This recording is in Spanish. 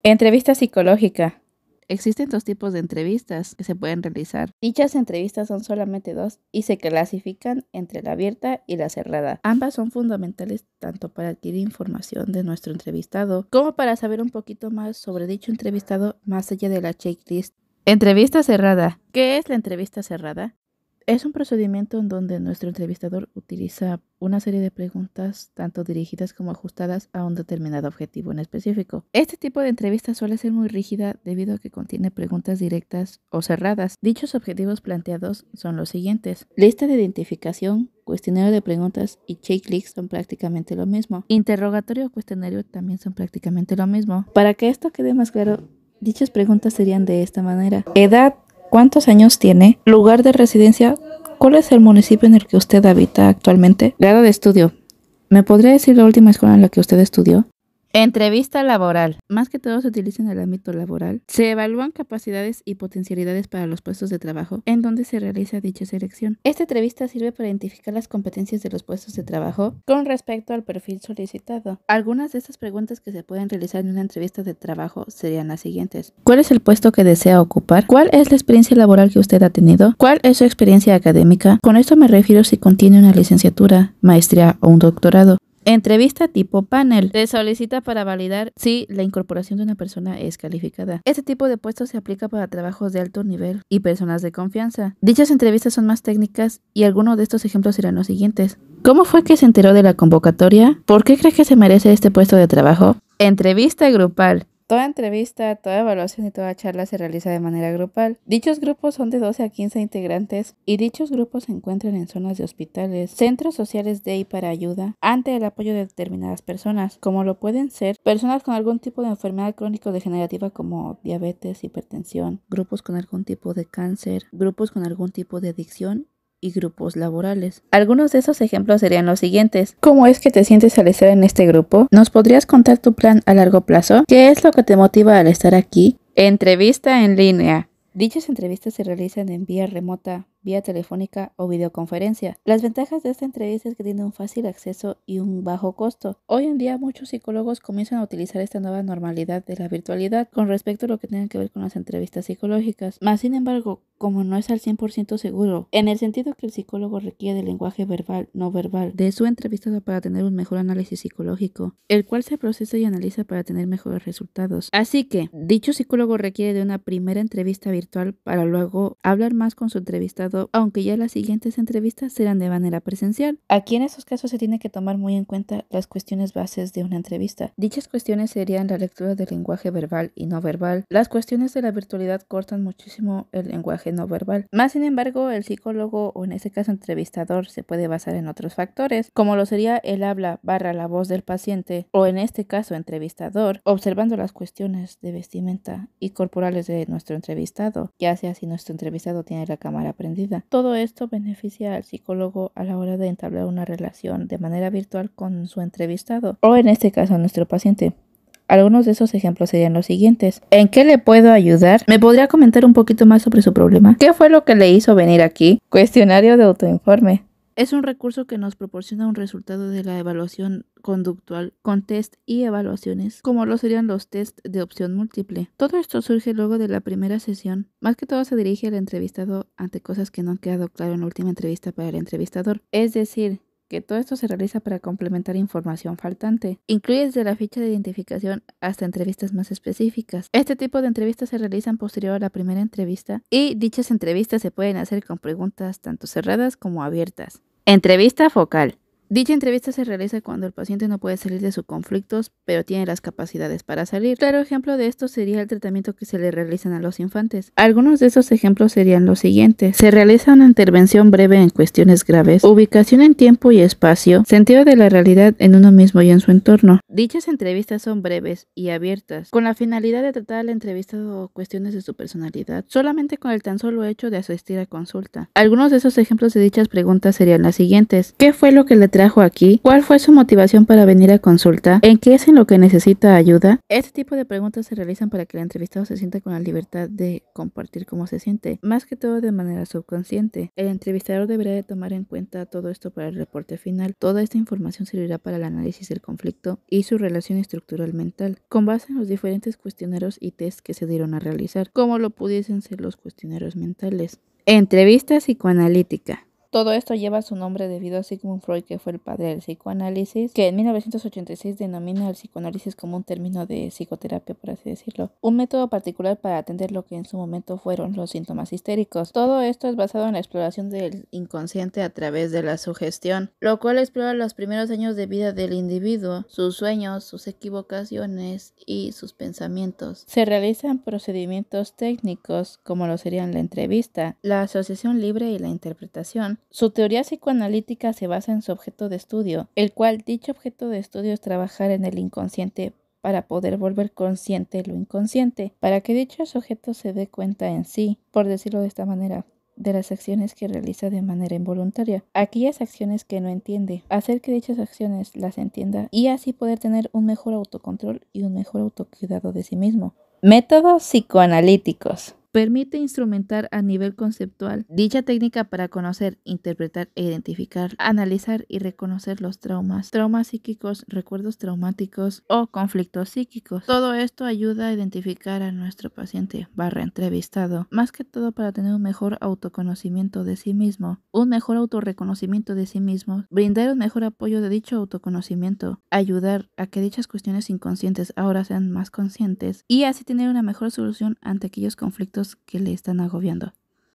Entrevista psicológica. Existen dos tipos de entrevistas que se pueden realizar. Dichas entrevistas son solamente dos y se clasifican entre la abierta y la cerrada. Ambas son fundamentales tanto para adquirir información de nuestro entrevistado como para saber un poquito más sobre dicho entrevistado más allá de la checklist. Entrevista cerrada. ¿Qué es la entrevista cerrada? Es un procedimiento en donde nuestro entrevistador utiliza una serie de preguntas, tanto dirigidas como ajustadas a un determinado objetivo en específico. Este tipo de entrevista suele ser muy rígida debido a que contiene preguntas directas o cerradas. Dichos objetivos planteados son los siguientes: lista de identificación, cuestionario de preguntas y checklist son prácticamente lo mismo. Interrogatorio o cuestionario también son prácticamente lo mismo. Para que esto quede más claro, dichas preguntas serían de esta manera: edad, ¿cuántos años tiene? Lugar de residencia. ¿Cuál es el municipio en el que usted habita actualmente? Grado de estudio. ¿Me podría decir la última escuela en la que usted estudió? Entrevista laboral. Más que todo se utiliza en el ámbito laboral. Se evalúan capacidades y potencialidades para los puestos de trabajo en donde se realiza dicha selección. Esta entrevista sirve para identificar las competencias de los puestos de trabajo con respecto al perfil solicitado. Algunas de estas preguntas que se pueden realizar en una entrevista de trabajo serían las siguientes: ¿cuál es el puesto que desea ocupar? ¿Cuál es la experiencia laboral que usted ha tenido? ¿Cuál es su experiencia académica? Con esto me refiero si contiene una licenciatura, maestría o un doctorado. Entrevista tipo panel. Se solicita para validar si la incorporación de una persona es calificada. Este tipo de puestos se aplica para trabajos de alto nivel y personas de confianza. Dichas entrevistas son más técnicas y algunos de estos ejemplos serán los siguientes: ¿cómo fue que se enteró de la convocatoria? ¿Por qué cree que se merece este puesto de trabajo? Entrevista grupal. Toda entrevista, toda evaluación y toda charla se realiza de manera grupal. Dichos grupos son de 12 a 15 integrantes y dichos grupos se encuentran en zonas de hospitales, centros sociales de y para ayuda ante el apoyo de determinadas personas, como lo pueden ser personas con algún tipo de enfermedad crónico-degenerativa como diabetes, hipertensión, grupos con algún tipo de cáncer, grupos con algún tipo de adicción y grupos laborales. Algunos de esos ejemplos serían los siguientes: ¿cómo es que te sientes al estar en este grupo? ¿Nos podrías contar tu plan a largo plazo? ¿Qué es lo que te motiva al estar aquí? Entrevista en línea. Dichas entrevistas se realizan en vía remota, vía telefónica o videoconferencia. Las ventajas de esta entrevista es que tiene un fácil acceso y un bajo costo. Hoy en día muchos psicólogos comienzan a utilizar esta nueva normalidad de la virtualidad con respecto a lo que tenga que ver con las entrevistas psicológicas. Más sin embargo, como no es al 100% seguro, en el sentido que el psicólogo requiere del lenguaje verbal, no verbal, de su entrevistado para tener un mejor análisis psicológico, el cual se procesa y analiza para tener mejores resultados. Así que, dicho psicólogo requiere de una primera entrevista virtual para luego hablar más con su entrevistado, aunque ya las siguientes entrevistas serán de manera presencial. Aquí en esos casos se tiene que tomar muy en cuenta las cuestiones bases de una entrevista. Dichas cuestiones serían la lectura del lenguaje verbal y no verbal. Las cuestiones de la virtualidad cortan muchísimo el lenguaje no verbal. Más sin embargo, el psicólogo, o en este caso entrevistador, se puede basar en otros factores, como lo sería el habla / la voz del paciente, o en este caso entrevistador, observando las cuestiones de vestimenta y corporales de nuestro entrevistado, ya sea si nuestro entrevistado tiene la cámara prendida. Todo esto beneficia al psicólogo a la hora de entablar una relación de manera virtual con su entrevistado, o en este caso nuestro paciente. Algunos de esos ejemplos serían los siguientes: ¿en qué le puedo ayudar? ¿Me podría comentar un poquito más sobre su problema? ¿Qué fue lo que le hizo venir aquí? Cuestionario de autoinforme. Es un recurso que nos proporciona un resultado de la evaluación conductual con test y evaluaciones, como lo serían los test de opción múltiple. Todo esto surge luego de la primera sesión. Más que todo se dirige al entrevistado ante cosas que no han quedado claro en la última entrevista para el entrevistador. Es decir, que todo esto se realiza para complementar información faltante. Incluye desde la ficha de identificación hasta entrevistas más específicas. Este tipo de entrevistas se realizan posterior a la primera entrevista y dichas entrevistas se pueden hacer con preguntas tanto cerradas como abiertas. Entrevista focal. Dicha entrevista se realiza cuando el paciente no puede salir de sus conflictos, pero tiene las capacidades para salir. Claro ejemplo de esto sería el tratamiento que se le realizan a los infantes. Algunos de esos ejemplos serían los siguientes: se realiza una intervención breve en cuestiones graves, ubicación en tiempo y espacio, sentido de la realidad en uno mismo y en su entorno. Dichas entrevistas son breves y abiertas, con la finalidad de tratar al entrevistado cuestiones de su personalidad, solamente con el tan solo hecho de asistir a consulta. Algunos de esos ejemplos de dichas preguntas serían las siguientes: ¿qué fue lo que le trajo aquí? ¿Cuál fue su motivación para venir a consulta? ¿En qué es en lo que necesita ayuda? Este tipo de preguntas se realizan para que el entrevistado se sienta con la libertad de compartir cómo se siente, más que todo de manera subconsciente. El entrevistador deberá de tomar en cuenta todo esto para el reporte final. Toda esta información servirá para el análisis del conflicto y su relación estructural mental, con base en los diferentes cuestionarios y test que se dieron a realizar, como lo pudiesen ser los cuestionarios mentales. Entrevista psicoanalítica. Todo esto lleva su nombre debido a Sigmund Freud, que fue el padre del psicoanálisis, que en 1986 denomina el psicoanálisis como un término de psicoterapia, por así decirlo, un método particular para atender lo que en su momento fueron los síntomas histéricos. Todo esto es basado en la exploración del inconsciente a través de la sugestión, lo cual explora los primeros años de vida del individuo, sus sueños, sus equivocaciones y sus pensamientos. Se realizan procedimientos técnicos como lo serían la entrevista, la asociación libre y la interpretación. Su teoría psicoanalítica se basa en su objeto de estudio, el cual dicho objeto de estudio es trabajar en el inconsciente para poder volver consciente lo inconsciente, para que dicho sujeto se dé cuenta en sí, por decirlo de esta manera, de las acciones que realiza de manera involuntaria, aquellas acciones que no entiende, hacer que dichas acciones las entienda y así poder tener un mejor autocontrol y un mejor autocuidado de sí mismo. Métodos psicoanalíticos. Permite instrumentar a nivel conceptual dicha técnica para conocer, interpretar e identificar, analizar y reconocer los traumas psíquicos, recuerdos traumáticos o conflictos psíquicos. Todo esto ayuda a identificar a nuestro paciente /entrevistado, más que todo para tener un mejor autoconocimiento de sí mismo, un mejor autorreconocimiento de sí mismo, brindar un mejor apoyo de dicho autoconocimiento, ayudar a que dichas cuestiones inconscientes ahora sean más conscientes y así tener una mejor solución ante aquellos conflictos que le están agobiando.